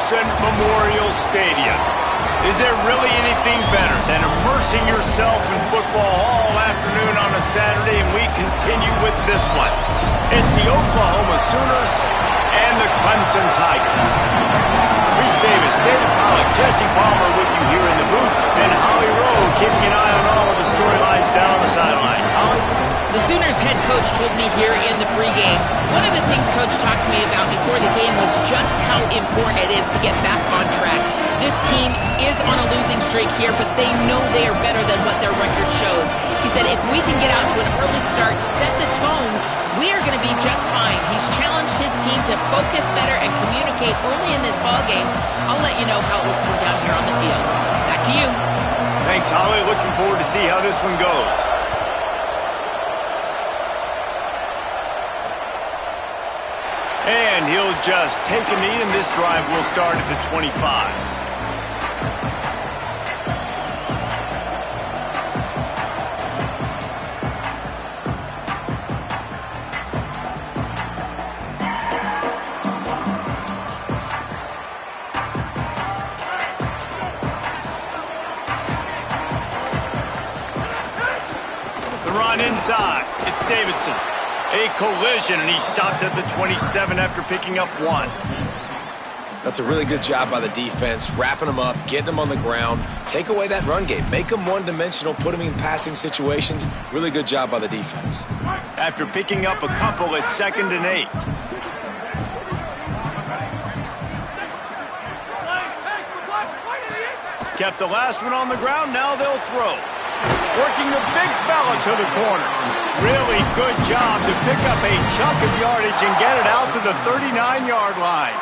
Clemson Memorial Stadium. Is there really anything better than immersing yourself in football all afternoon on a Saturday? And we continue with this one. It's the Oklahoma Sooners and the Clemson Tigers. Reese Davis, David Pollack, Jesse Palmer with you here in the booth, and Holly Rowe keeping an eye on all of the storylines down on the sideline. Holly? The Sooners head coach told me here in the pregame, one of the things Coach talked to me about before the game was just how important it is to get back on track. This team is on a losing streak here, but they know they are better than what their record shows. He said if we can get out to an early start, set the tone, we are going to be just fine. He's challenged his team to focus better and communicate early in this ballgame. I'll let you know how it looks from down here on the field. Back to you. Thanks, Holly. Looking forward to see how this one goes. And he'll just take a knee, and this drive will start at the 25. The run inside. It's Davidson. A collision, and he stopped at the 27 after picking up 1. That's a really good job by the defense, wrapping them up, getting them on the ground. Take away that run game. Make them one-dimensional, put them in passing situations. Really good job by the defense. After picking up a couple, it's 2nd and 8. Kept the last one on the ground, now they'll throw. Working the big fella to the corner. Really good job to pick up a chunk of yardage and get it out to the 39-yard line.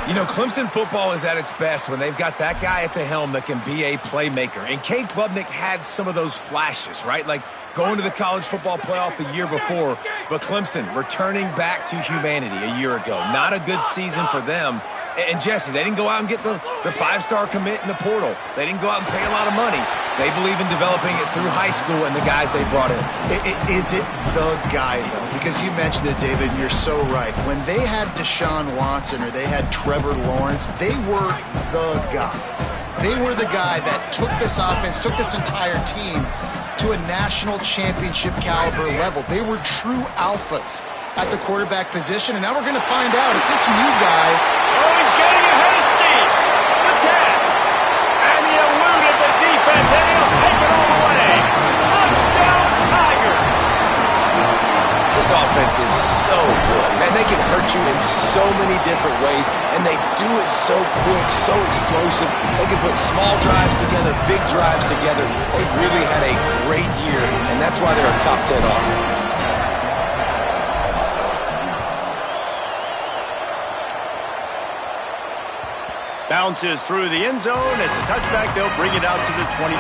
You know, Clemson football is at its best when they've got that guy at the helm that can be a playmaker. And Cade Klubnik had some of those flashes, right? Like going to the college football playoff the year before. But Clemson returning back to humanity a year ago. Not a good season for them. And Jesse, they didn't go out and get the 5-star commit in the portal. They didn't go out and pay a lot of money. They believe in developing it through high school and the guys they brought in. Is it the guy, though? Because you mentioned it, David, and you're so right. When they had Deshaun Watson or they had Trevor Lawrence, they were the guy. They were the guy that took this offense, took this entire team to a national championship caliber level. They were true alphas at the quarterback position, and now we're going to find out if this new guy... Oh, he's getting ahead of steam. The tap. And he eluded the defense, and he'll take it all the way. Touchdown, Tiger. This offense is so good. Man, they can hurt you in so many different ways, and they do it so quick, so explosive. They can put small drives together, big drives together. They've really had a great year, and that's why they're a top 10 offense. Bounces through the end zone. It's a touchback. They'll bring it out to the 25.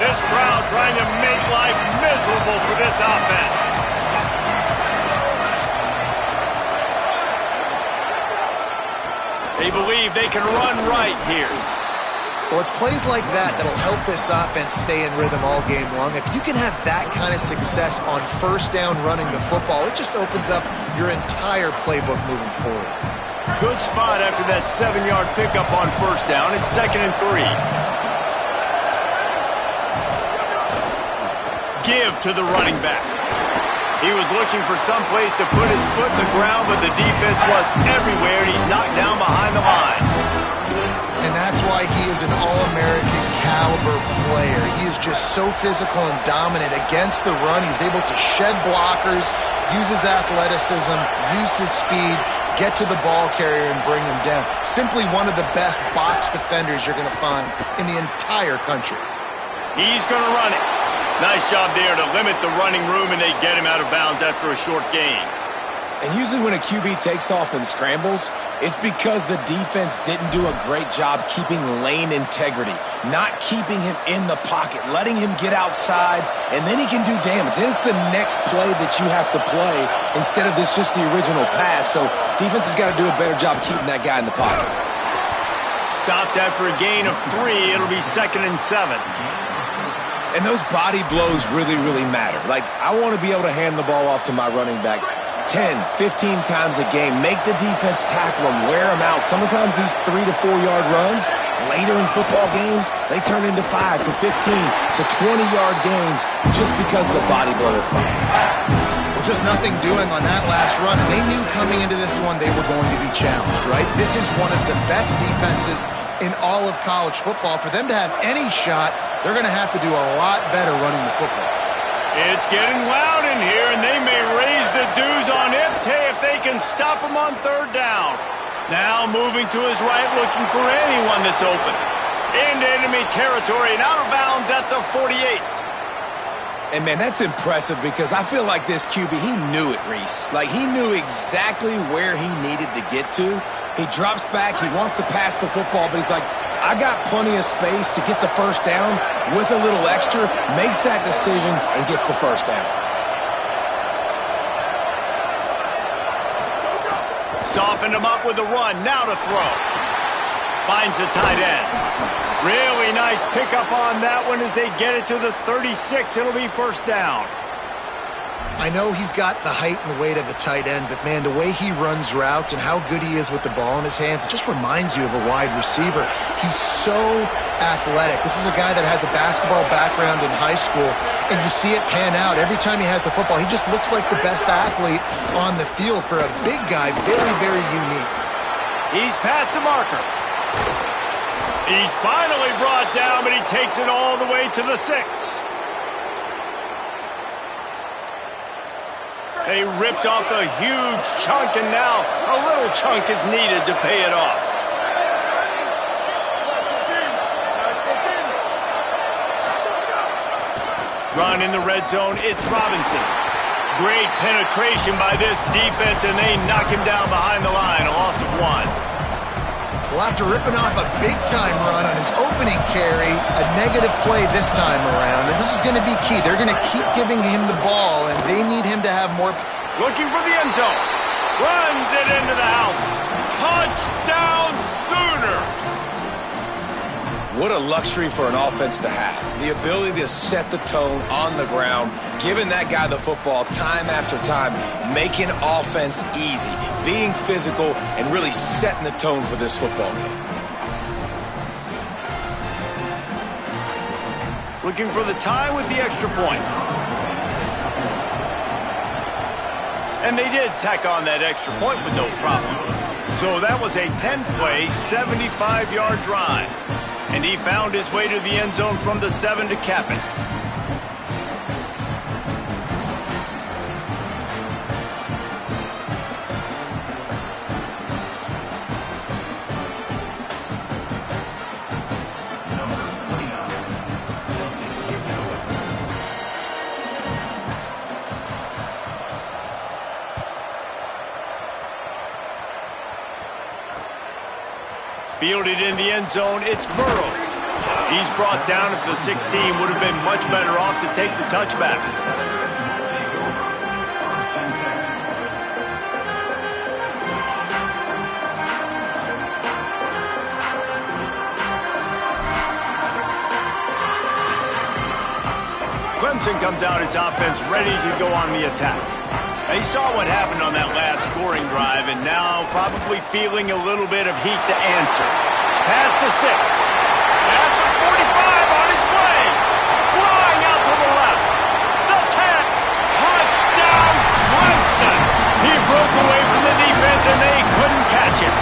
This crowd trying to make life miserable for this offense. They believe they can run right here. Well, it's plays like that that'll help this offense stay in rhythm all game long. If you can have that kind of success on first down running the football, it just opens up your entire playbook moving forward. Good spot after that 7-yard pickup on first down. It's 2nd and 3. Give to the running back. He was looking for some place to put his foot in the ground, but the defense was everywhere, and he's knocked down behind the line. And that's why he is an All-American caliber player. He is just so physical and dominant against the run. He's able to shed blockers, use his athleticism, use his speed, get to the ball carrier and bring him down. Simply one of the best box defenders you're going to find in the entire country. He's going to run it. Nice job there to limit the running room, and they get him out of bounds after a short gain. And usually when a QB takes off and scrambles, it's because the defense didn't do a great job keeping lane integrity, not keeping him in the pocket, letting him get outside, and then he can do damage. Then it's the next play that you have to play instead of just the original pass. So defense has got to do a better job keeping that guy in the pocket. Stopped after a gain of 3. It'll be 2nd and 7. And those body blows really, really matter. Like, I want to be able to hand the ball off to my running back 10, 15 times a game. Make the defense tackle them, wear them out. Sometimes these 3 to 4 yard runs, later in football games, they turn into 5 to 15 to 20-yard gains just because of the body blow effect. Well, just nothing doing on that last run, and they knew coming into this one they were going to be challenged, right? This is one of the best defenses in all of college football. For them to have any shot, they're going to have to do a lot better running the football. It's getting loud in here, and they may raise the dues on Ipte if they can stop him on 3rd down. Now moving to his right, looking for anyone that's open. Into enemy territory and out of bounds at the 48. And, man, that's impressive because I feel like this QB, he knew it, Reese. Like, he knew exactly where he needed to get to. He drops back. He wants to pass the football, but he's like, I got plenty of space to get the 1st down with a little extra, makes that decision, and gets the 1st down. Softened him up with a run. Now to throw. Finds the tight end. Really nice pickup on that one as they get it to the 36. It'll be 1st down. I know he's got the height and weight of a tight end, but, man, the way he runs routes and how good he is with the ball in his hands, it just reminds you of a wide receiver. He's so athletic. This is a guy that has a basketball background in high school, and you see it pan out. Every time he has the football, he just looks like the best athlete on the field. For a big guy, very, very unique. He's past the marker. He's finally brought down, but he takes it all the way to the 6. They ripped off a huge chunk, and now a little chunk is needed to pay it off. Run in the red zone, it's Robinson. Great penetration by this defense, and they knock him down behind the line, a loss of 1. Well, after ripping off a big-time run on his opening carry, a negative play this time around, and this is going to be key. They're going to keep giving him the ball, and they need him to have more. Looking for the end zone. Runs it into the house. Touchdown Sooners! What a luxury for an offense to have. The ability to set the tone on the ground, giving that guy the football time after time, making offense easy, being physical, and really setting the tone for this football game. Looking for the tie with the extra point. And they did tack on that extra point with no problem. So that was a 10-play, 75-yard drive. And he found his way to the end zone from the 7 to cap it. Fielded in the end zone, it's Burrows. He's brought down at the 16, would have been much better off to take the touchback. Clemson comes out its offense ready to go on the attack. They saw what happened on that last scoring drive, and now probably feeling a little bit of heat to answer. Pass to 6. At the 45 on his way. Flying out to the left. The 10. Touchdown Clemson. He broke away from the defense, and they couldn't catch him.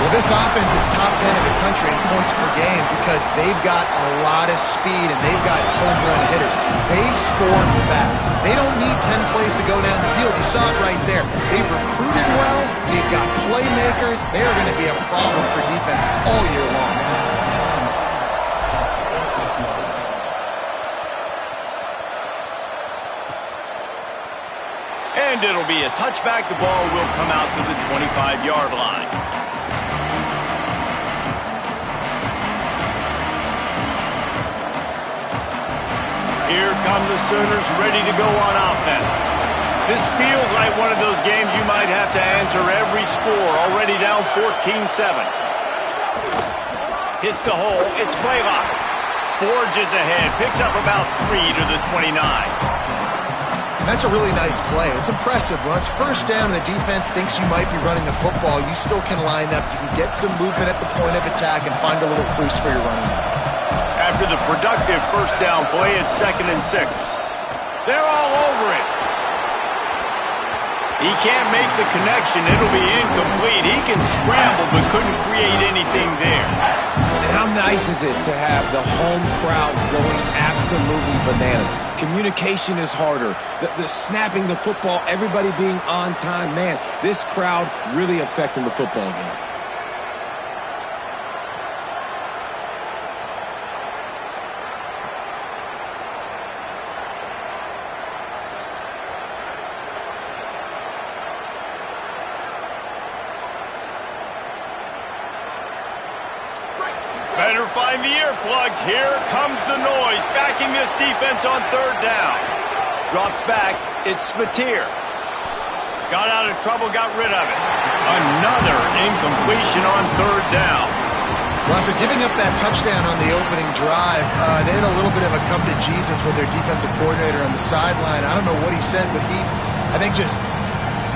Well, this offense is top 10 in the country in points per game because they've got a lot of speed and they've got home run hitters. They score fast. They don't need 10 plays to go down the field. You saw it right there. They've recruited well. They've got playmakers. They're going to be a problem for defenses all year long. And it'll be a touchback. The ball will come out to the 25-yard line. Here come the Sooners ready to go on offense. This feels like one of those games you might have to answer every score, already down 14-7. Hits the hole. It's Blaylock. Forges ahead. Picks up about 3 to the 29. And that's a really nice play. It's impressive. When it's first down and the defense thinks you might be running the football, you still can line up. You can get some movement at the point of attack and find a little crease for your running back. After the productive first down play, it's 2nd and 6. They're all over it. He can't make the connection. It'll be incomplete. He can scramble but couldn't create anything there. And how nice is it to have the home crowd going absolutely bananas? Communication is harder. The snapping the football, everybody being on time. Man, this crowd really affecting the football game. Better find the earplugs. Here comes the noise. Backing this defense on 3rd down. Drops back. It's Spatier. Got out of trouble, got rid of it. Another incompletion on 3rd down. Well, after giving up that touchdown on the opening drive, they had a little bit of a come to Jesus with their defensive coordinator on the sideline. I don't know what he said, but he, I think, just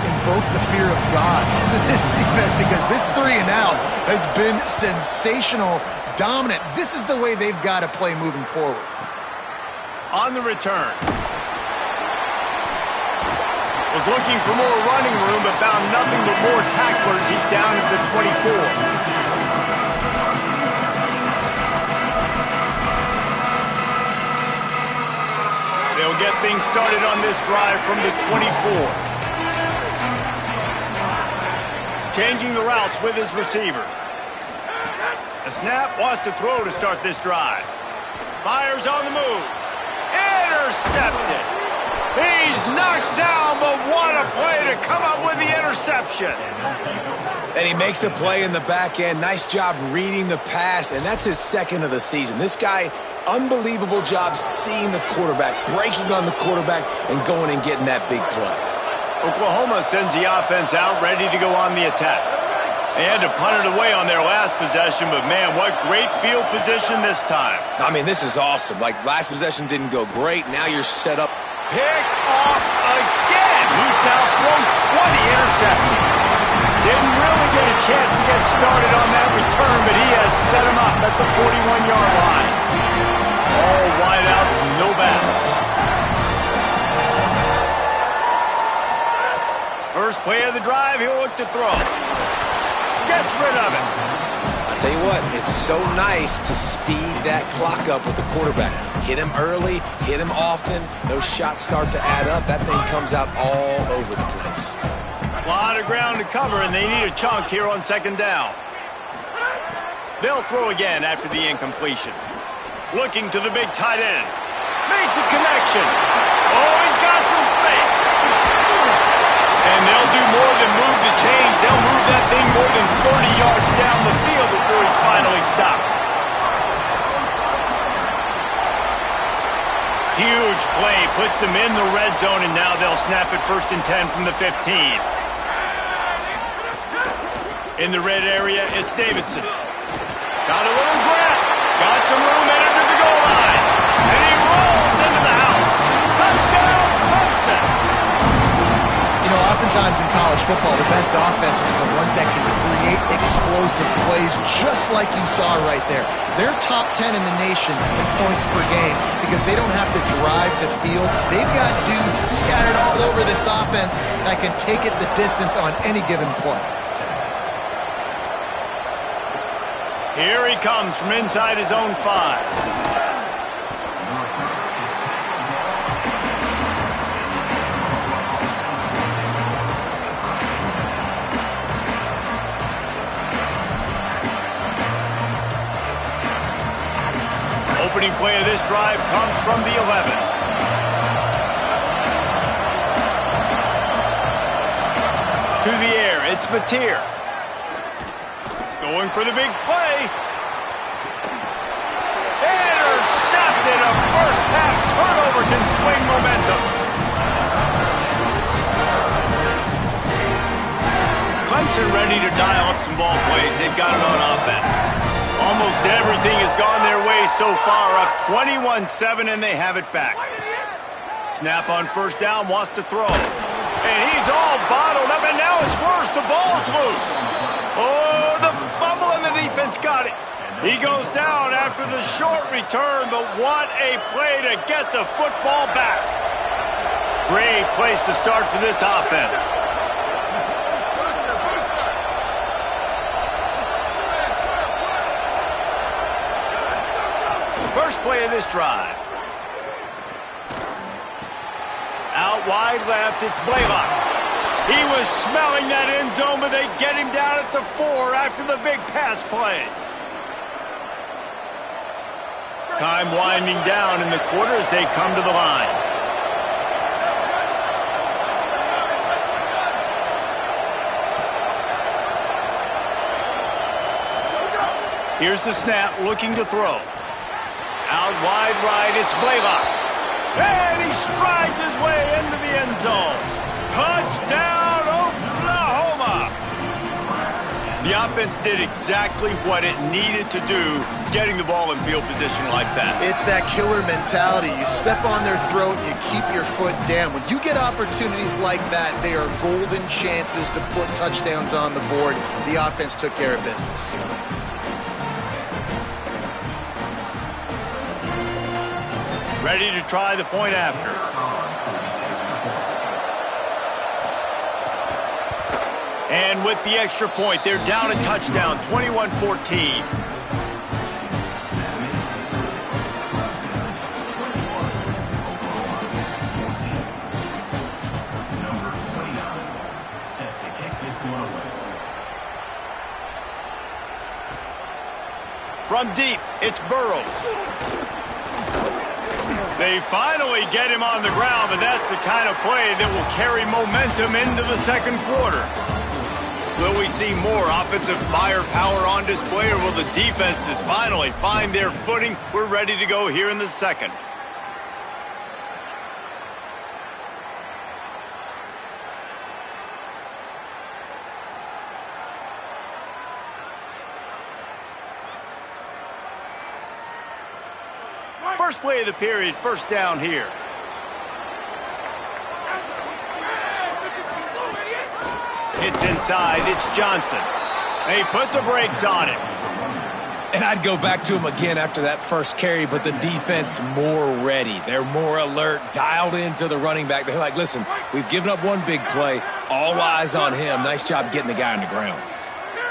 invoke the fear of God into this defense, because this 3 and out has been sensational, dominant. This is the way they've got to play moving forward. On the return. Was looking for more running room, but found nothing but more tacklers. He's down at the 24. They'll get things started on this drive from the 24. Changing the routes with his receivers. A snap, wants to throw to start this drive. Fires on the move. Intercepted. He's knocked down, but what a play to come up with the interception. And he makes a play in the back end. Nice job reading the pass, and that's his 2nd of the season. This guy, unbelievable job seeing the quarterback, breaking on the quarterback, and going and getting that big play. Oklahoma sends the offense out, ready to go on the attack. They had to punt it away on their last possession, but man, what great field position this time. I mean, this is awesome. Like, last possession didn't go great. Now you're set up. Picked off again. He's now thrown 20 interceptions. Didn't really get a chance to get started on that return, but he has set him up at the 41-yard line. All wideouts, no backs. First play of the drive, he'll look to throw. Gets rid of it. I'll tell you what, it's so nice to speed that clock up with the quarterback. Hit him early, hit him often. Those shots start to add up. That thing comes out all over the place. A lot of ground to cover, and they need a chunk here on 2nd down. They'll throw again after the incompletion. Looking to the big tight end. Makes a connection. Oh, he's got some space. And they'll do more than move the chains. They'll move that thing more than 30 yards down the field before he's finally stopped. Huge play. Puts them in the red zone, and now they'll snap it 1st and 10 from the 15. In the red area, it's Davidson. Got a little grip. Got some room and under the goal line. And he rolls into the house. Touchdown, Clemson. You know, oftentimes in college football, the best offenses are the ones that can create explosive plays, just like you saw right there. They're top 10 in the nation in points per game because they don't have to drive the field. They've got dudes scattered all over this offense that can take it the distance on any given play. Here he comes from inside his own 5. Opening play of this drive comes from the 11. To the air, it's Mateer. Going for the big play. Intercepted. A first half turnover can swing momentum. Clemson ready to dial up some ball plays. They've got it on offense. Almost everything has gone their way so far, up 21-7, and they have it back. Snap on first down, wants to throw. And he's all bottled up, and now it's worse. The ball's loose. Oh, the fumble, and the defense got it. He goes down after the short return, but what a play to get the football back. Great place to start for this offense. First play of this drive. Out wide left, it's Blaylock. He was smelling that end zone, but they get him down at the 4 after the big pass play. Time winding down in the quarter as they come to the line. Here's the snap, looking to throw. Out wide right, it's Blaylock. And he strides his way into the end zone. Touchdown, Oklahoma! The offense did exactly what it needed to do, getting the ball in field position like that. It's that killer mentality. You step on their throat, you keep your foot down. When you get opportunities like that, they are golden chances to put touchdowns on the board. The offense took care of business. Ready to try the point after. And with the extra point, they're down a touchdown, 21-14. From deep, it's Burrows. They finally get him on the ground, but that's the kind of play that will carry momentum into the second quarter. Will we see more offensive firepower on display, or will the defenses finally find their footing? We're ready to go here in the second. First play of the period, first down here. It's inside, it's Johnson. They put the brakes on him. And I'd go back to him again after that first carry, but the defense more ready. They're more alert, dialed into the running back. They're like, listen, we've given up one big play. All eyes on him. Nice job getting the guy on the ground.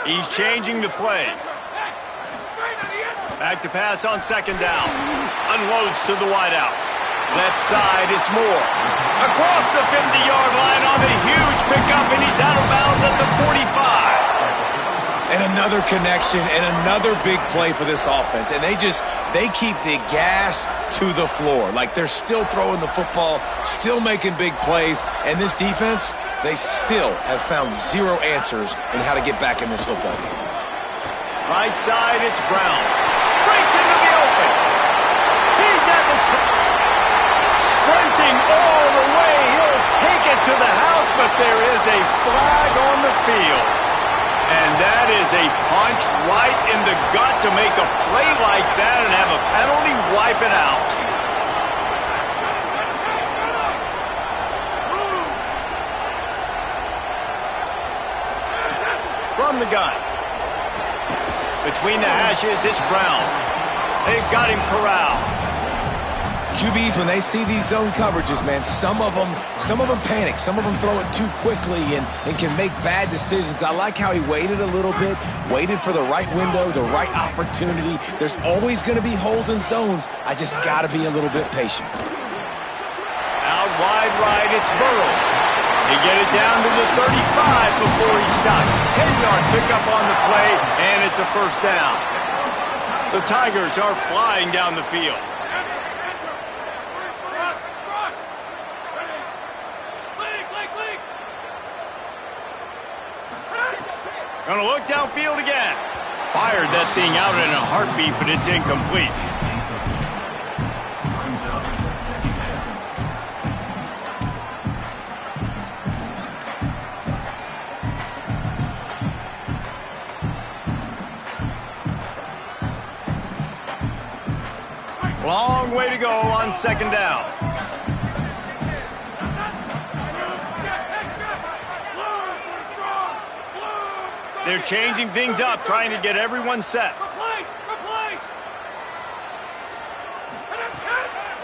He's changing the play. Back to pass on second down. Unloads to the wideout. Left side, it's Moore. Across the 50-yard line on the huge pickup, and he's out of bounds at the 45. And another connection and another big play for this offense. And they keep the gas to the floor. Like they're still throwing the football, still making big plays. And this defense, they still have found zero answers in how to get back in this football game. Right side, it's Brown. Breaks into the open. He's at the top. Sprinting all the way. He'll take it to the house, but there is a flag on the field. And that is a punch right in the gut to make a play like that and have a penalty wipe it out. From the gun. Between the hashes, it's Brown. They've got him corralled. QBs, when they see these zone coverages, man, some of them panic. Some of them throw it too quickly and can make bad decisions. I like how he waited a little bit, waited for the right window, the right opportunity. There's always going to be holes in zones. I just got to be a little bit patient. Out wide right, it's Burrows. They get it down to the 35 before he stopped. 10-yard pickup on the play, and it's a first down. The Tigers are flying down the field. Gonna look downfield again. Fired that thing out in a heartbeat, but it's incomplete. Long way to go on second down. They're changing things up, trying to get everyone set.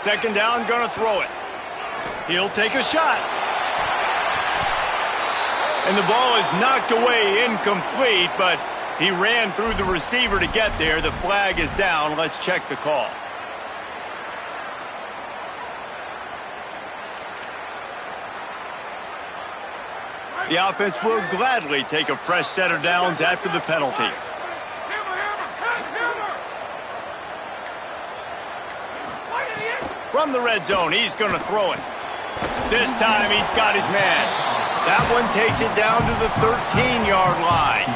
Second down, gonna throw it. He'll take a shot. And the ball is knocked away, incomplete, but he ran through the receiver to get there. The flag is down. Let's check the call. The offense will gladly take a fresh set of downs after the penalty. From the red zone, he's going to throw it. This time he's got his man. That one takes it down to the 13-yard line.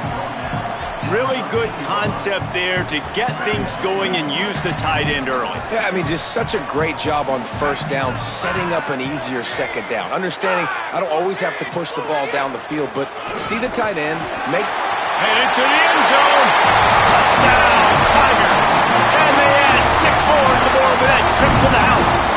Really good concept there to get things going and use the tight end early. Yeah, I mean, just such a great job on first down, setting up an easier second down. Understanding I don't always have to push the ball down the field, but see the tight end, headed to the end zone. Touchdown, Tigers. And they add 6 more to the board with that trip to the house.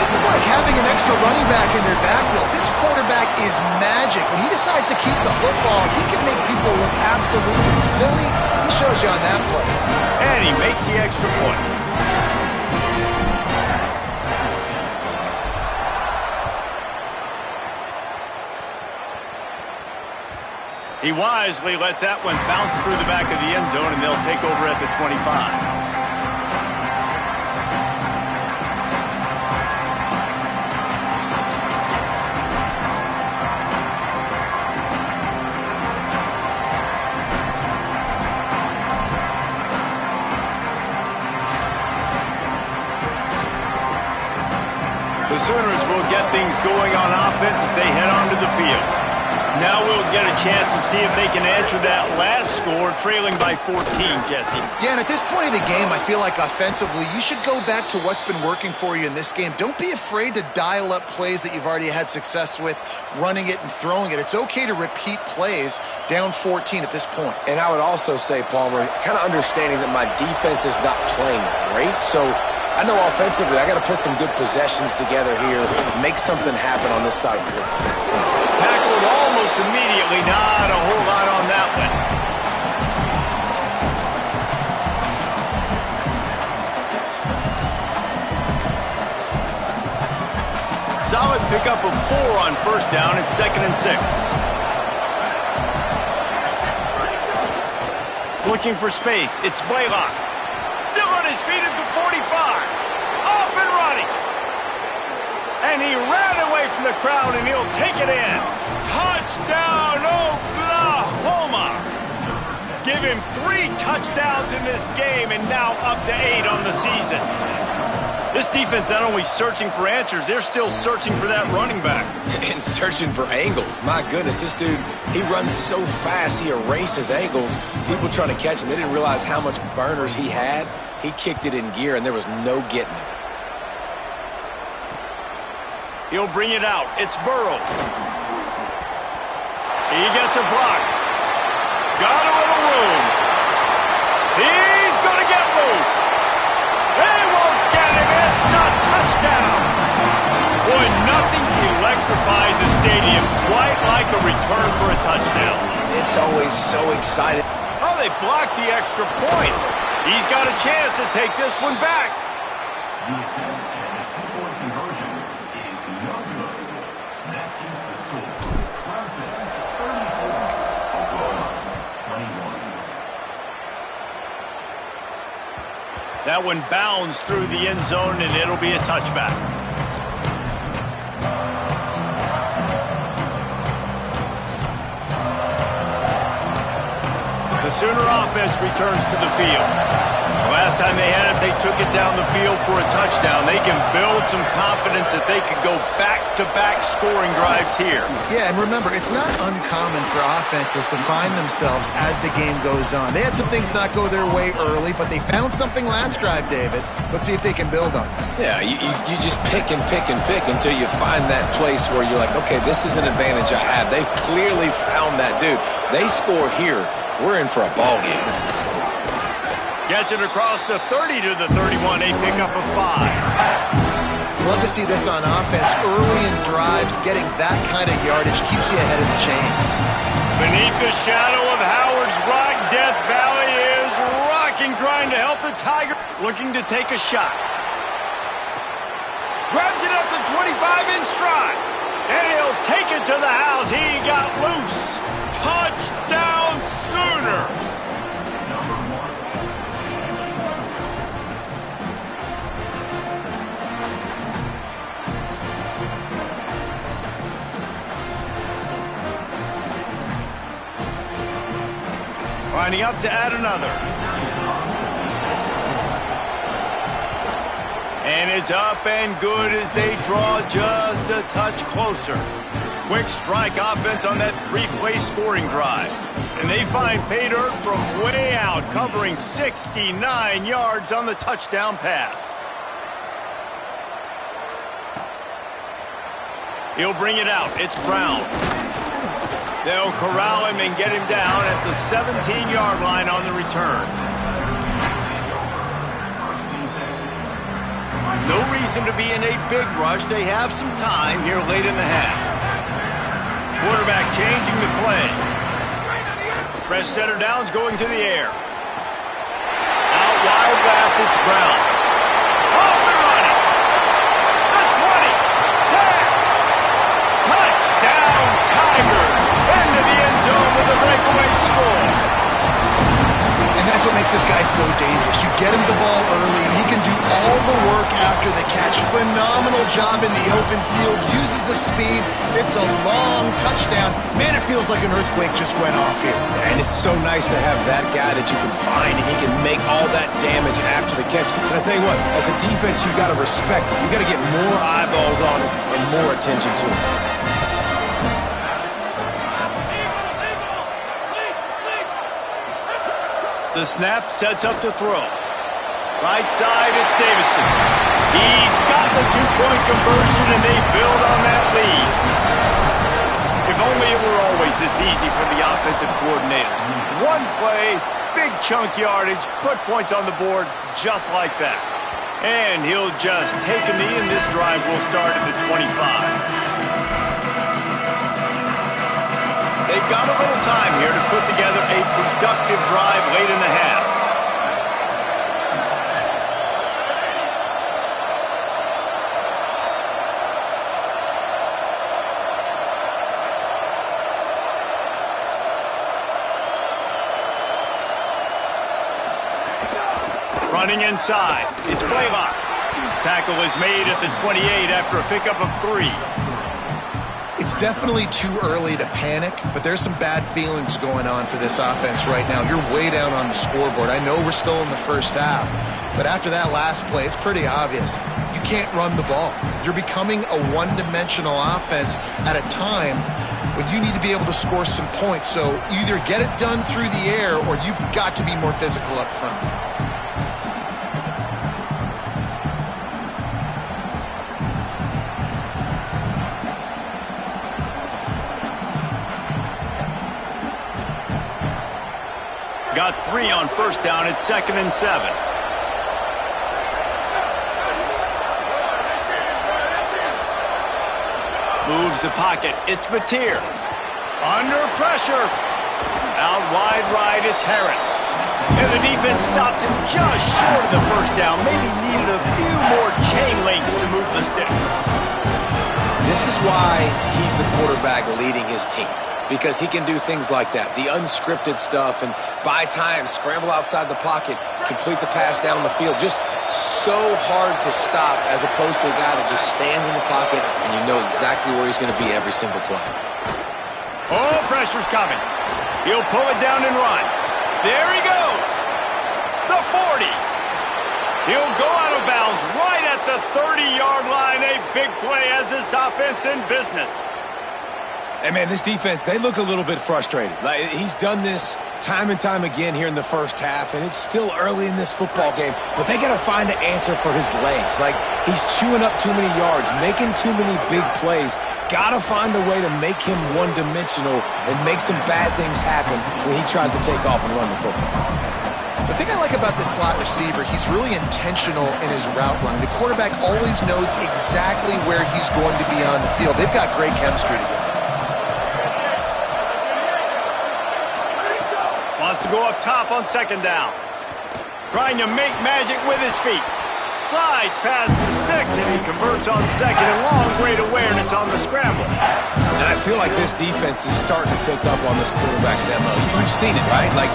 This is like having an extra running back in their backfield. This quarterback is magic. When he decides to keep the football, he can make people look absolutely silly. He shows you on that play. And he makes the extra point. He wisely lets that one bounce through the back of the end zone, and they'll take over at the 25. The Sooners will get things going on offense as they head onto the field. Now we'll get a chance to see if they can answer that last score, trailing by 14, Jesse. Yeah, and at this point of the game, I feel like offensively, you should go back to what's been working for you in this game. Don't be afraid to dial up plays that you've already had success with, running it and throwing it. It's okay to repeat plays down 14 at this point. And I would also say, Palmer, kind of understanding that my defense is not playing great, so I know offensively I got to put some good possessions together here, make something happen on this side of the football. Tackled almost immediately, not a whole lot on that one. Solid pickup of 4 on first down. It's 2nd and 6. Looking for space. It's Blaylock. Still on his feet at the 45. Off and running. And he ran away from the crowd, and he'll take it in. Touchdown, Oklahoma. Give him 3 touchdowns in this game, and now up to 8 on the season. This defense not only searching for answers, they're still searching for that running back. And searching for angles. My goodness, this dude, he runs so fast, he erases angles. People trying to catch him, they didn't realize how much burners he had. He kicked it in gear, and there was no getting him. He'll bring it out. It's Burrows. He gets a block. Got a little room. He's going to get loose. They won't get him. It's a touchdown. Boy, nothing electrifies a stadium quite like a return for a touchdown. It's always so exciting. Oh, they blocked the extra point. He's got a chance to take this one back. That one bounds through the end zone, and it'll be a touchback. The Sooner offense returns to the field. Last time they had it, they took it down the field for a touchdown. They can build some confidence that they could go back-to-back scoring drives here. Yeah, and remember, it's not uncommon for offenses to find themselves as the game goes on. They had some things not go their way early, but they found something last drive, David. Let's see if they can build on it. Yeah, you just pick and pick and pick until you find that place where you're like, okay, this is an advantage I have. They clearly found that dude. They score here. We're in for a ball game. Gets it across the 30 to the 31, a pickup of 5. Love to see this on offense. Early in drives, getting that kind of yardage keeps you ahead of the chains. Beneath the shadow of Howard's rock, Death Valley is rocking, trying to help the Tiger, looking to take a shot. Grabs it up the 25 in stride, and he'll take it to the house. He got loose. Touchdown Sooners! Lining up to add another. And it's up and good as they draw just a touch closer. Quick strike offense on that 3-play scoring drive. And they find pay dirt from way out, covering 69 yards on the touchdown pass. He'll bring it out. It's Brown. They'll corral him and get him down at the 17-yard line on the return. No reason to be in a big rush. They have some time here late in the half. Quarterback changing the play. Fresh center downs going to the air. Out wide left, it's Brown. Off and running. The 20, 10. Touchdown Tigers. Into the end zone with a breakaway score. And that's what makes this guy so dangerous. You get him the ball early, and he can do all the work after the catch. Phenomenal job in the open field. Uses the speed. It's a long touchdown. Man, it feels like an earthquake just went off here. And it's so nice to have that guy that you can find, and he can make all that damage after the catch. And I tell you what, as a defense, you got to respect it. You got to get more eyeballs on it and more attention to it. The snap sets up to throw. Right side, it's Davidson. He's got the 2-point conversion, and they build on that lead. If only it were always this easy for the offensive coordinators. One play, big chunk yardage, put points on the board just like that. And he'll just take a knee, and this drive will start at the 25. They've got a little time here to put together a productive drive late in the half. Running inside. It's Blaylock. Tackle is made at the 28 after a pickup of 3. It's definitely too early to panic, but there's some bad feelings going on for this offense right now. You're way down on the scoreboard. I know we're still in the first half, but after that last play, it's pretty obvious. You can't run the ball. You're becoming a one-dimensional offense at a time when you need to be able to score some points. So either get it done through the air or you've got to be more physical up front. Got 3 on first down. It's 2nd and 7. Moves the pocket. It's Mateer. Under pressure. Out wide right, it's Harris. And the defense stops him just short of the first down. Maybe needed a few more chain links to move the sticks. This is why he's the quarterback leading his team. Because he can do things like that, the unscripted stuff, and buy time, scramble outside the pocket, complete the pass down the field. Just so hard to stop as opposed to a guy that just stands in the pocket and you know exactly where he's going to be every single play. Oh, pressure's coming. He'll pull it down and run. There he goes. The 40. He'll go out of bounds right at the 30-yard line. A big play as this offense in business. Hey, man, this defense, they look a little bit frustrated. Like, he's done this time and time again here in the first half, and it's still early in this football game, but they got to find an answer for his legs. Like, he's chewing up too many yards, making too many big plays. Got to find a way to make him one-dimensional and make some bad things happen when he tries to take off and run the football. The thing I like about this slot receiver, he's really intentional in his route running. The quarterback always knows exactly where he's going to be on the field. They've got great chemistry together. Wants to go up top on second down. Trying to make magic with his feet. Slides past the sticks, and he converts on second and long. Great awareness on the scramble. And I feel like this defense is starting to pick up on this quarterback's MO. You've seen it, right? Like,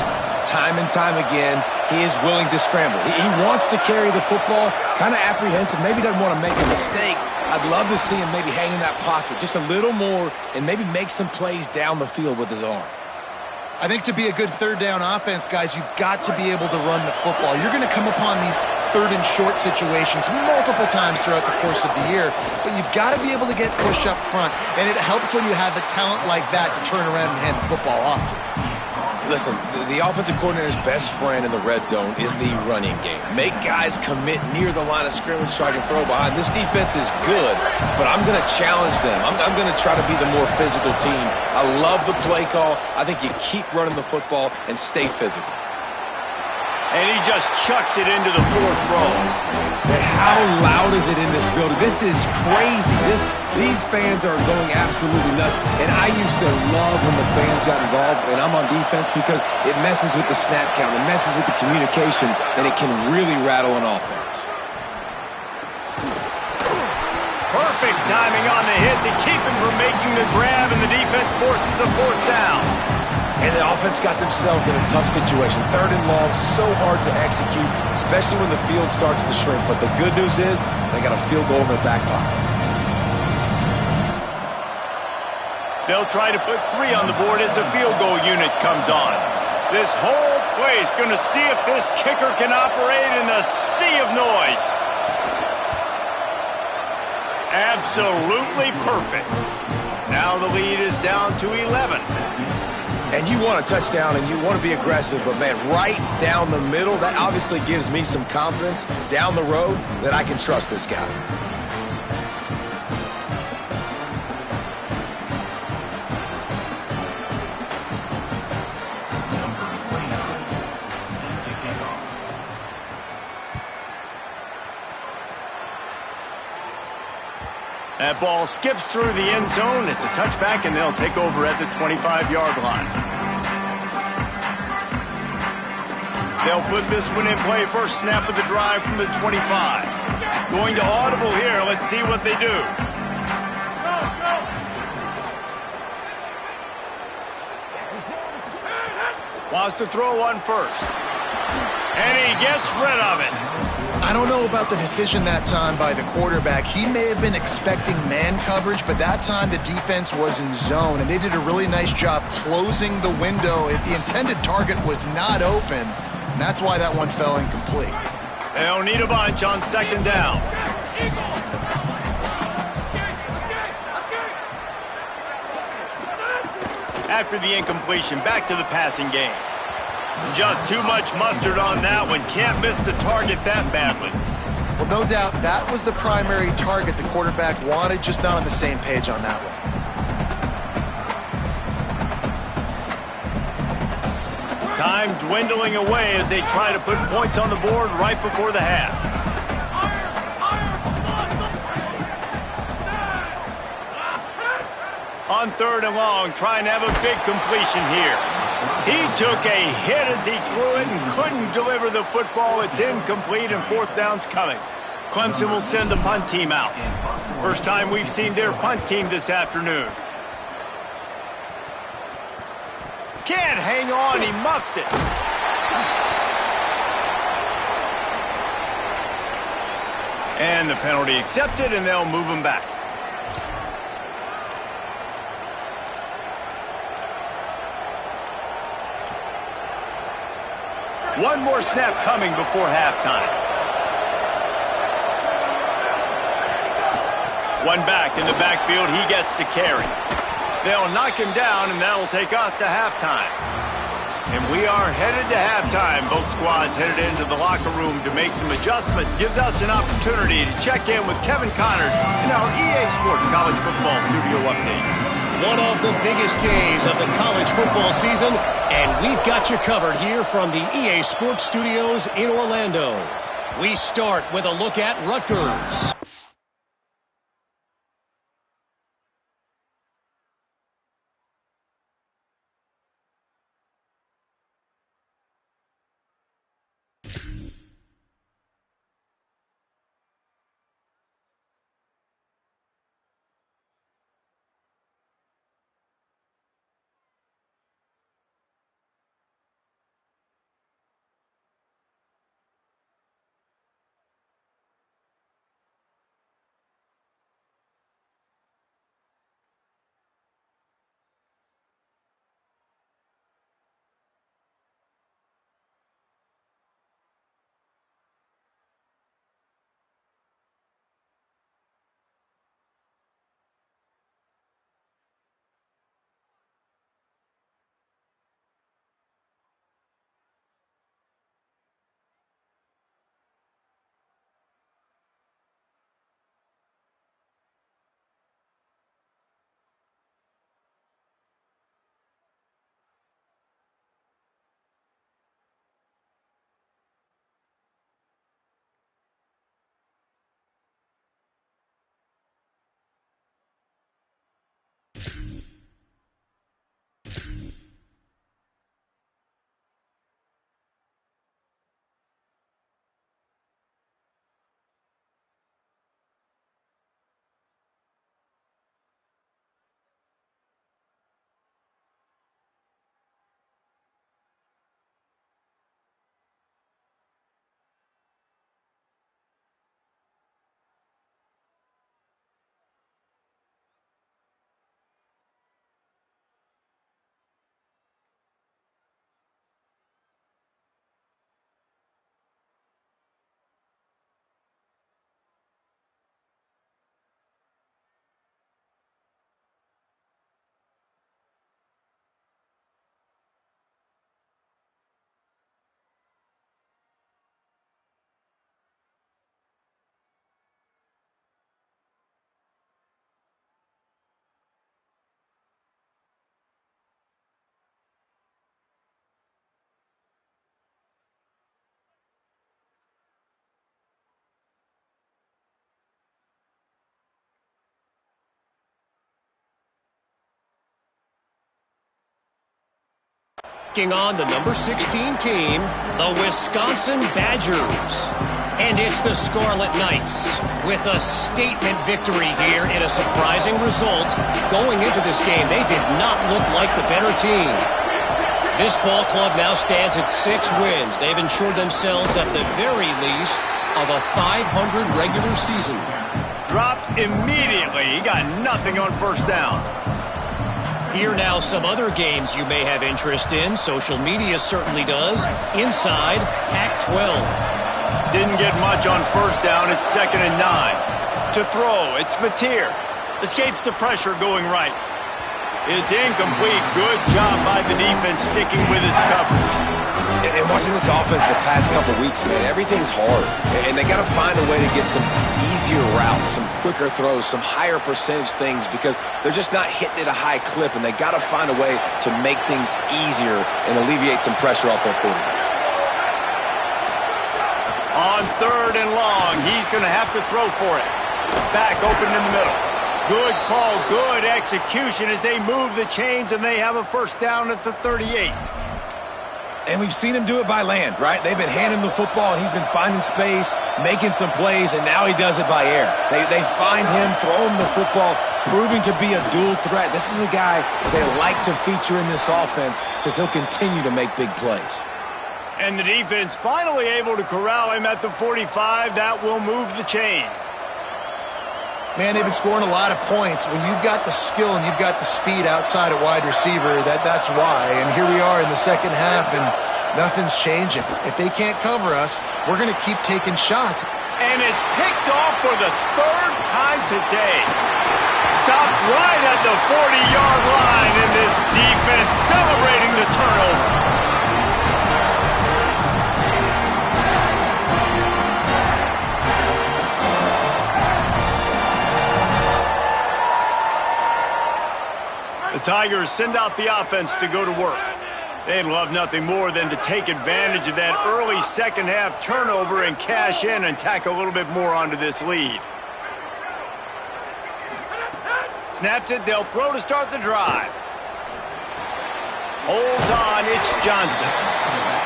time and time again, he is willing to scramble. He wants to carry the football, kind of apprehensive, maybe doesn't want to make a mistake. I'd love to see him maybe hang in that pocket just a little more and maybe make some plays down the field with his arm. I think to be a good third down offense, guys, you've got to be able to run the football. You're going to come upon these third and short situations multiple times throughout the course of the year, but you've got to be able to get push up front, and it helps when you have a talent like that to turn around and hand the football off to. Listen, the offensive coordinator's best friend in the red zone is the running game. Make guys commit near the line of scrimmage so I can throw behind. This defense is good, but I'm going to challenge them. I'm going to try to be the more physical team. I love the play call. I think you keep running the football and stay physical. And he just chucks it into the fourth row. And how loud is it in this building? This is crazy. These fans are going absolutely nuts. And I used to love when the fans got involved, and I'm on defense, because it messes with the snap count, it messes with the communication, and it can really rattle an offense. Perfect timing on the hit to keep him from making the grab, and the defense forces a fourth down. And the offense got themselves in a tough situation. Third and long, so hard to execute, especially when the field starts to shrink. But the good news is they got a field goal in their back pocket. They'll try to put 3 on the board as the field goal unit comes on. This whole place going to see if this kicker can operate in the sea of noise. Absolutely perfect. Now the lead is down to 11. And you want a touchdown and you want to be aggressive, but man, right down the middle, that obviously gives me some confidence down the road that I can trust this guy. That ball skips through the end zone. It's a touchback, and they'll take over at the 25-yard line. They'll put this one in play. First snap of the drive from the 25. Going to audible here. Let's see what they do. Wants to throw one first. And he gets rid of it. I don't know about the decision that time by the quarterback. He may have been expecting man coverage, but that time the defense was in zone, and they did a really nice job closing the window if the intended target was not open. And that's why that one fell incomplete. They'll need a bunch on second down. After the incompletion, back to the passing game. Just too much mustard on that one. Can't miss the target that badly. Well, no doubt that was the primary target the quarterback wanted, just not on the same page on that one. Time dwindling away as they try to put points on the board right before the half. On third and long, trying to have a big completion here. He took a hit as he threw it and couldn't deliver the football. It's incomplete, and fourth down's coming. Clemson will send the punt team out. First time we've seen their punt team this afternoon. Can't hang on, he muffs it. And the penalty accepted, and they'll move him back. One more snap coming before halftime. One back in the backfield, he gets to carry. They'll knock him down, and that'll take us to halftime. And we are headed to halftime. Both squads headed into the locker room to make some adjustments. Gives us an opportunity to check in with Kevin Connors in our EA Sports College Football Studio Update. One of the biggest days of the college football season, and we've got you covered here from the EA Sports Studios in Orlando. We start with a look at Rutgers. Taking on the number 16 team, the Wisconsin Badgers. And it's the Scarlet Knights with a statement victory here in a surprising result. Going into this game, they did not look like the better team. This ball club now stands at 6 wins. They've ensured themselves at the very least of a 500 regular season. Dropped immediately. He got nothing on first down. Here now some other games you may have interest in. Social media certainly does. Inside Pac-12. Didn't get much on first down. It's 2nd and 9. To throw, it's Mateer. Escapes the pressure going right. It's incomplete. Good job by the defense sticking with its coverage. And watching this offense the past couple weeks, man, everything's hard. And they got to find a way to get some easier routes, some quicker throws, some higher percentage things because they're just not hitting at a high clip, and they got to find a way to make things easier and alleviate some pressure off their quarterback. On 3rd and long, he's going to have to throw for it. Back open in the middle. Good call, good execution as they move the chains, and they have a first down at the 38. And we've seen him do it by land, right? They've been handing him the football, and he's been finding space, making some plays, and now he does it by air. They find him, throw him the football, proving to be a dual threat. This is a guy they like to feature in this offense because he'll continue to make big plays. And the defense finally able to corral him at the 45. That will move the chains. Man, they've been scoring a lot of points. When you've got the skill and you've got the speed outside at wide receiver, that's why. And here we are in the second half, and nothing's changing. If they can't cover us, we're going to keep taking shots. And it's picked off for the 3rd time today. Stopped right at the 40-yard line, and this defense celebrating the turnover. Tigers send out the offense to go to work. They'd love nothing more than to take advantage of that early second-half turnover and cash in and tack a little bit more onto this lead. Snaps it, they'll throw to start the drive. Holds on, it's Johnson.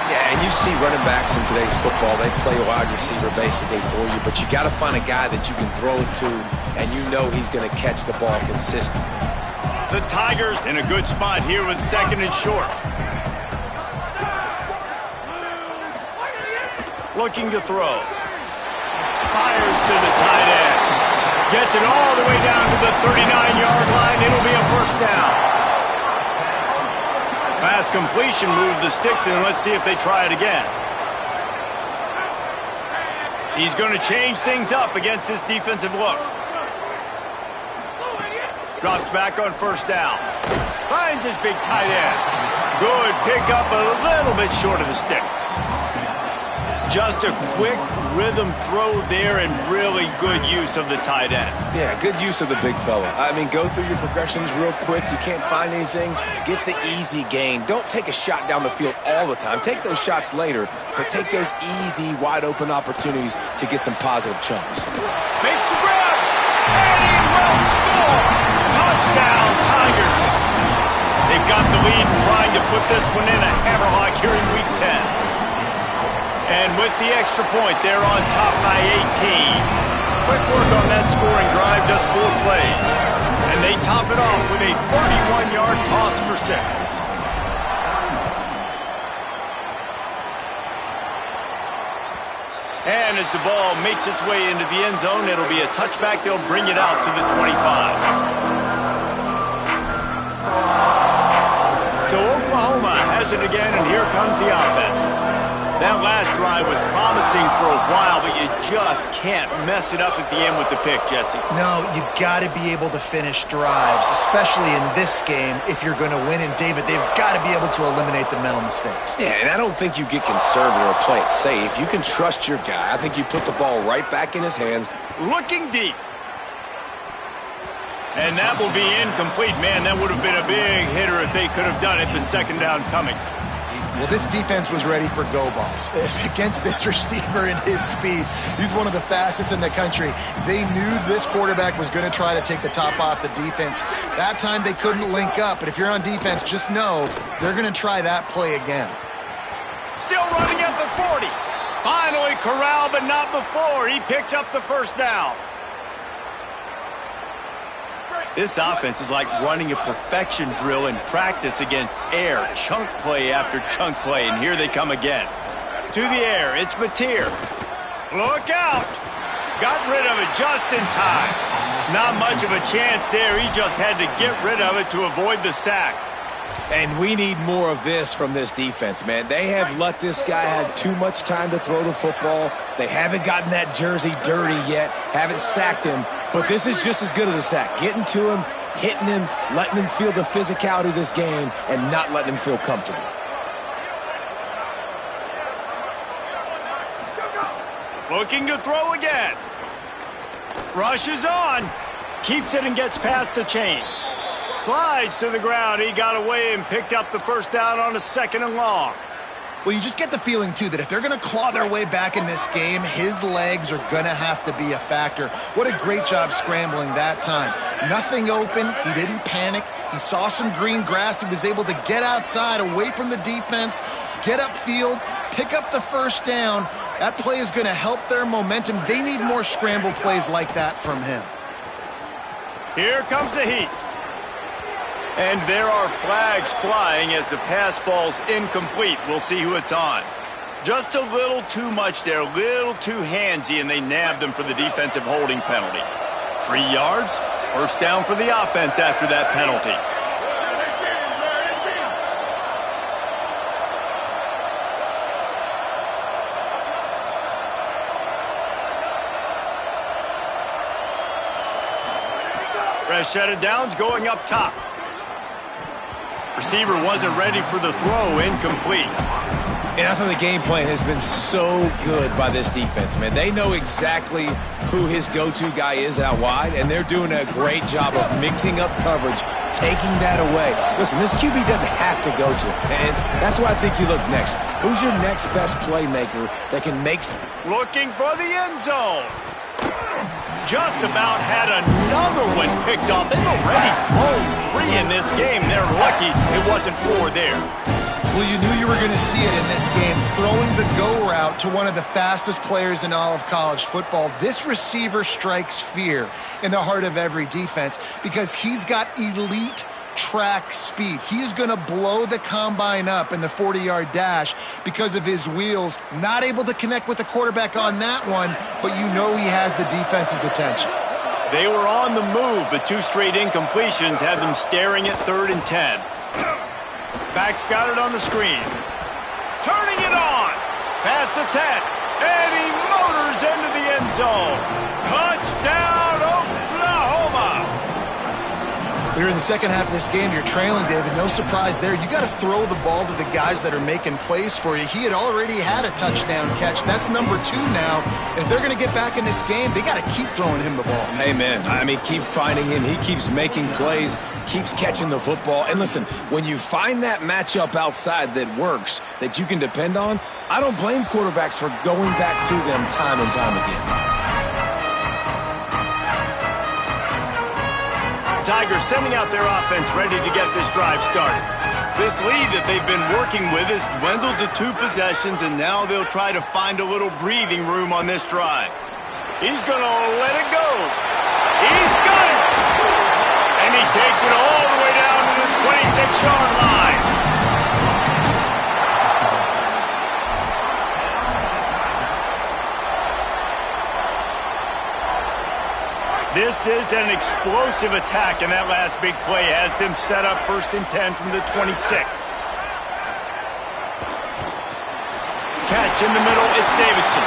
Yeah, and you see running backs in today's football, they play wide receiver basically for you, but you got to find a guy that you can throw it to, and you know he's going to catch the ball consistently. The Tigers in a good spot here with second and short. Looking to throw. Fires to the tight end. Gets it all the way down to the 39-yard line. It'll be a first down. Pass completion, move the sticks, and let's see if they try it again. He's going to change things up against this defensive look. Drops back on first down. Finds his big tight end. Good pickup, a little bit short of the sticks. Just a quick rhythm throw there and really good use of the tight end. Yeah, good use of the big fella. I mean, go through your progressions real quick. You can't find anything, get the easy gain. Don't take a shot down the field all the time. Take those shots later, but take those easy, wide-open opportunities to get some positive chunks. Makes the grab, and he will score! Touchdown, Tigers! They've got the lead and trying to put this one in a hammerlock here in Week 10. And with the extra point, they're on top by 18. Quick work on that scoring drive, just 4 plays. And they top it off with a 31-yard toss for 6. And as the ball makes its way into the end zone, it'll be a touchback. They'll bring it out to the 25. So Oklahoma has it again, and here comes the offense. That last drive was promising for a while, but you just can't mess it up at the end with the pick, Jesse. No, you got to be able to finish drives, especially in this game if you're going to win. And, David, they've got to be able to eliminate the mental mistakes. Yeah, and I don't think you get conservative or play it safe. You can trust your guy. I think you put the ball right back in his hands. Looking deep. And that will be incomplete. Man, that would have been a big hitter if they could have done it, but second down coming. Well, this defense was ready for go balls. Against this receiver and his speed, he's one of the fastest in the country. They knew this quarterback was going to try to take the top off the defense. That time they couldn't link up, but if you're on defense, just know they're going to try that play again. Still running at the 40. Finally corralled, but not before. He picks up the first down. This offense is like running a perfection drill in practice against air. Chunk play after chunk play, and here they come again. To the air, it's Mateer. Look out! Got rid of it just in time. Not much of a chance there. He just had to get rid of it to avoid the sack. And we need more of this from this defense, man. They have let this guy have too much time to throw the football. They haven't gotten that jersey dirty yet, haven't sacked him. But this is just as good as a sack. Getting to him, hitting him, letting him feel the physicality of this game, and not letting him feel comfortable. Looking to throw again. Rushes on. Keeps it and gets past the chains. Slides to the ground. He got away and picked up the first down on a 2nd and long. Well, you just get the feeling, too, that if they're going to claw their way back in this game, his legs are going to have to be a factor. What a great job scrambling that time. Nothing open. He didn't panic. He saw some green grass. He was able to get outside, away from the defense, get upfield, pick up the first down. That play is going to help their momentum. They need more scramble plays like that from him. Here comes the heat. And there are flags flying as the pass falls incomplete. We'll see who it's on. Just a little too much there, a little too handsy, and they nabbed them for the defensive holding penalty. 3 yards, first down for the offense after that penalty. Rashad Downs going up top. Receiver wasn't ready for the throw, incomplete. And I thought the game plan has been so good by this defense, man. They know exactly who his go-to guy is out wide, and they're doing a great job of mixing up coverage, taking that away. Listen, this QB doesn't have to go to him, and that's why I think you look next. Who's your next best playmaker that can make some... Looking for the end zone. Just about had another one picked off. They've already thrown 3 in this game. They're lucky it wasn't 4 there. Well, you knew you were going to see it in this game, throwing the go route to one of the fastest players in all of college football. This receiver strikes fear in the heart of every defense because he's got elite track speed. He is going to blow the combine up in the 40-yard dash because of his wheels. Not able to connect with the quarterback on that one, but you know he has the defense's attention. They were on the move, but 2 straight incompletions have them staring at 3rd and 10. Back's got it on the screen. Turning it on. Past the 10. And he motors into the end zone. Touchdown, Oklahoma. We're in the second half of this game. You're trailing, David. No surprise there. You got to throw the ball to the guys that are making plays for you. He had already had a touchdown catch. That's number 2 now. And if they're going to get back in this game, they got to keep throwing him the ball. Amen. I mean, keep finding him. He keeps making plays, keeps catching the football. And listen, when you find that matchup outside that works, that you can depend on, I don't blame quarterbacks for going back to them time and time again. Tigers sending out their offense ready to get this drive started. This lead that they've been working with has dwindled to 2 possessions, and now they'll try to find a little breathing room on this drive. He's going to let it go. He's got it! And he takes it all the way down to the 26-yard line. This is an explosive attack, and that last big play has them set up 1st and 10 from the 26. Catch in the middle, it's Davidson.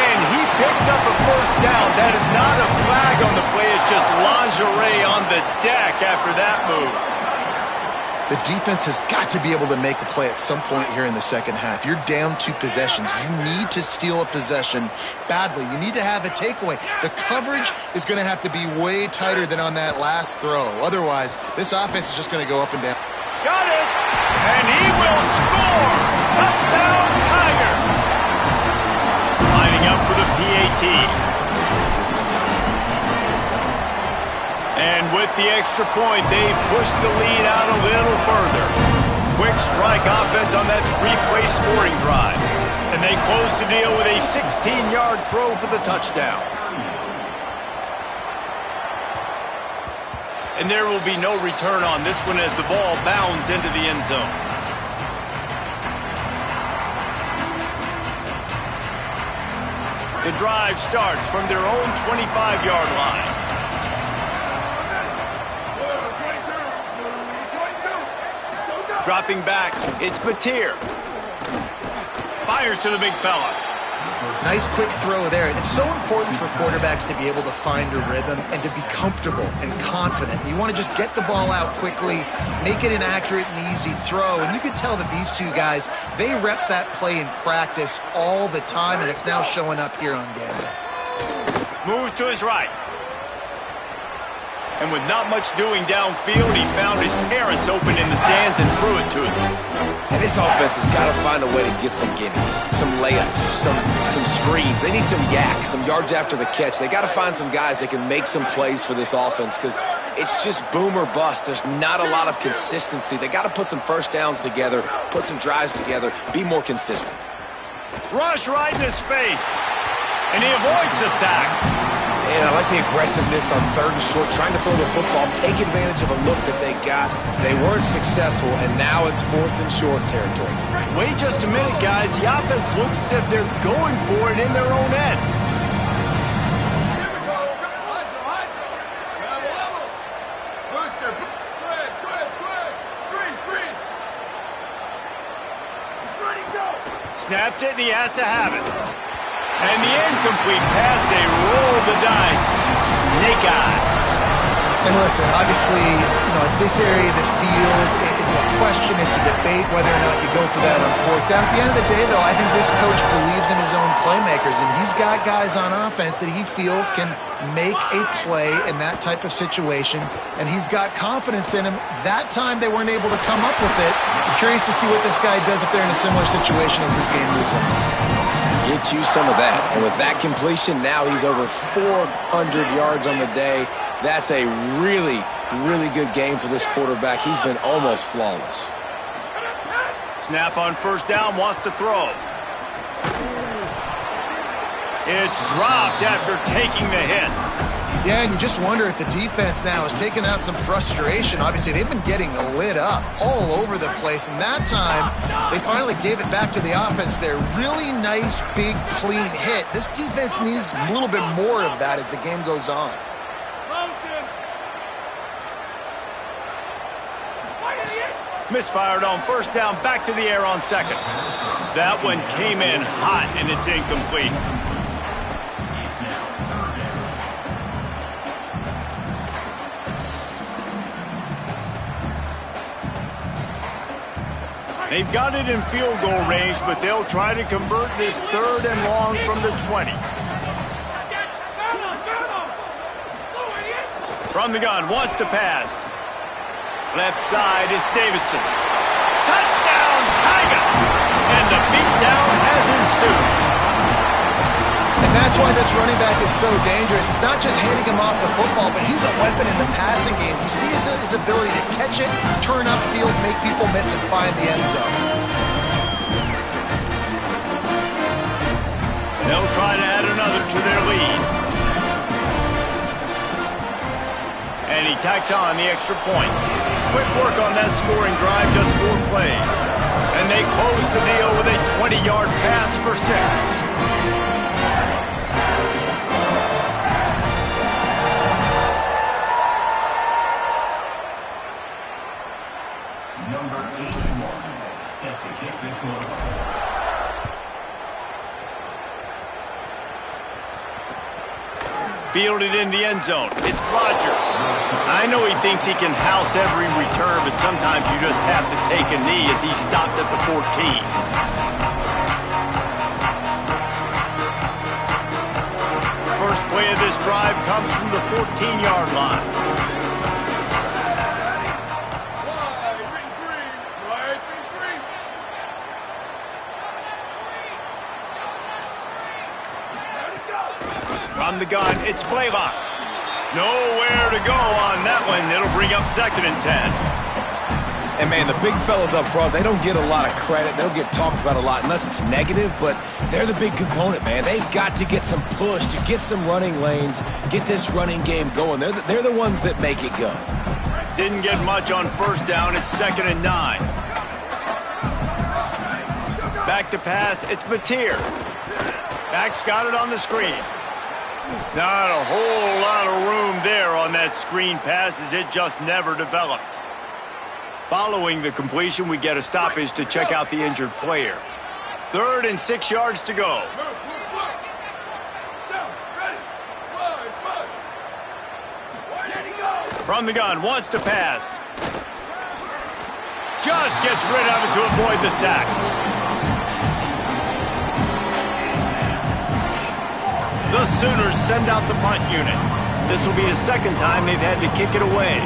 And he picks up a 1st down. That is not a flag on the play, it's just lingerie on the deck after that move. The defense has got to be able to make a play at some point here in the second half. You're down 2 possessions. You need to steal a possession badly. You need to have a takeaway. The coverage is going to have to be way tighter than on that last throw. Otherwise, this offense is just going to go up and down. Got it! And he will score! Touchdown, Tigers! Lining up for the PAT. And with the extra point, they push the lead out a little further. Quick strike offense on that 3-play scoring drive. And they close the deal with a 16-yard throw for the touchdown. And there will be no return on this one as the ball bounds into the end zone. The drive starts from their own 25-yard line. Dropping back, it's Batir. Fires to the big fella. Nice quick throw there. And it's so important for quarterbacks to be able to find a rhythm and to be comfortable and confident. You want to just get the ball out quickly, make it an accurate and easy throw. And you can tell that these 2 guys, they rep that play in practice all the time, and it's now showing up here on game. Move to his right. And with not much doing downfield, he found his parents open in the stands and threw it to him. And this offense has got to find a way to get some gimmies, some layups, some screens. They need some yak, some yards after the catch. They got to find some guys that can make some plays for this offense because it's just boom or bust. There's not a lot of consistency. They got to put some 1st downs together, put some drives together, be more consistent. Rush right in his face. And he avoids the sack. And I like the aggressiveness on 3rd and short, trying to throw the football, take advantage of a look that they got. They weren't successful, and now it's 4th and short territory. Wait just a minute, guys. The offense looks as if they're going for it in their own end. Snapped it, and he has to have it. And the incomplete pass, they roll the dice. Snake eyes. And listen, obviously, in this area of the field, It's a question. It's a debate whether or not you go for that on fourth down. At the end of the day, though, I think this coach believes in his own playmakers, and he's got guys on offense that he feels can make a play in that type of situation, and he's got confidence in him. That time they weren't able to come up with it. I'm curious to see what this guy does if they're in a similar situation as this game moves on. Get you some of that. And with that completion, now he's over 400 yards on the day. That's a really, really good game for this quarterback. He's been almost flawless. Snap on first down, wants to throw. It's dropped after taking the hit. Yeah, and you just wonder if the defense now is taking out some frustration. Obviously, they've been getting lit up all over the place, and that time they finally gave it back to the offense there. Really nice, big, clean hit. This defense needs a little bit more of that as the game goes on. Misfired on first down, back to the air on second. That one came in hot, and it's incomplete. They've got it in field goal range, but they'll try to convert this third and long from the 20. From the gun, wants to pass. Left side, it's Davidson. Touchdown, Tigers! And the beatdown has ensued. And that's why this running back is so dangerous. It's not just handing him off the football, but he's a weapon in the passing game. You see his ability to catch it, turn upfield, make people miss, and find the end zone. They'll try to add another to their lead. And he tacks on the extra point. Quick work on that scoring drive, just 4 plays. And they close the deal with a 20-yard pass for 6. Fielded in the end zone. It's Rodgers. I know he thinks he can house every return, but sometimes you just have to take a knee as he stopped at the 14. First play of this drive comes from the 14-yard line. From the gun, it's Blaylock. Nowhere to go on that one. It'll bring up 2nd and 10. And, man, the big fellas up front, they don't get a lot of credit. They'll get talked about a lot unless it's negative, but they're the big component, man. They've got to get some push, to get some running lanes, get this running game going. They're the ones that make it go. Didn't get much on first down. It's 2nd and 9. Back to pass. It's Mateer. Back's got it on the screen. Not a whole lot of room there on that screen pass as it just never developed. Following the completion, we get a stoppage to check out the injured player. 3rd and 6 yards to go. From the gun, wants to pass. Just gets rid of it to avoid the sack. The Sooners send out the punt unit. This will be the 2nd time they've had to kick it away.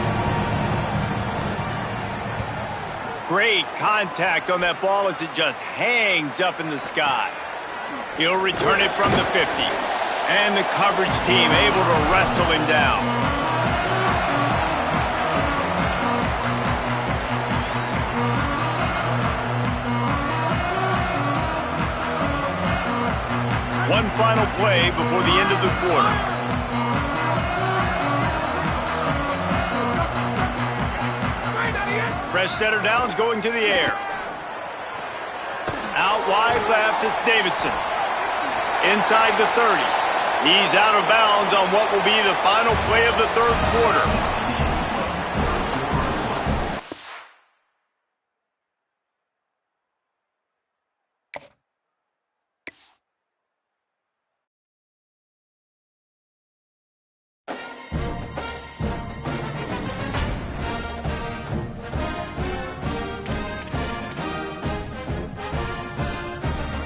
Great contact on that ball as it just hangs up in the sky. He'll return it from the 50. And the coverage team able to wrestle him down. One final play before the end of the quarter. Fresh setter downs going to the air. Out wide left, it's Davidson. Inside the 30. He's out of bounds on what will be the final play of the 3rd quarter.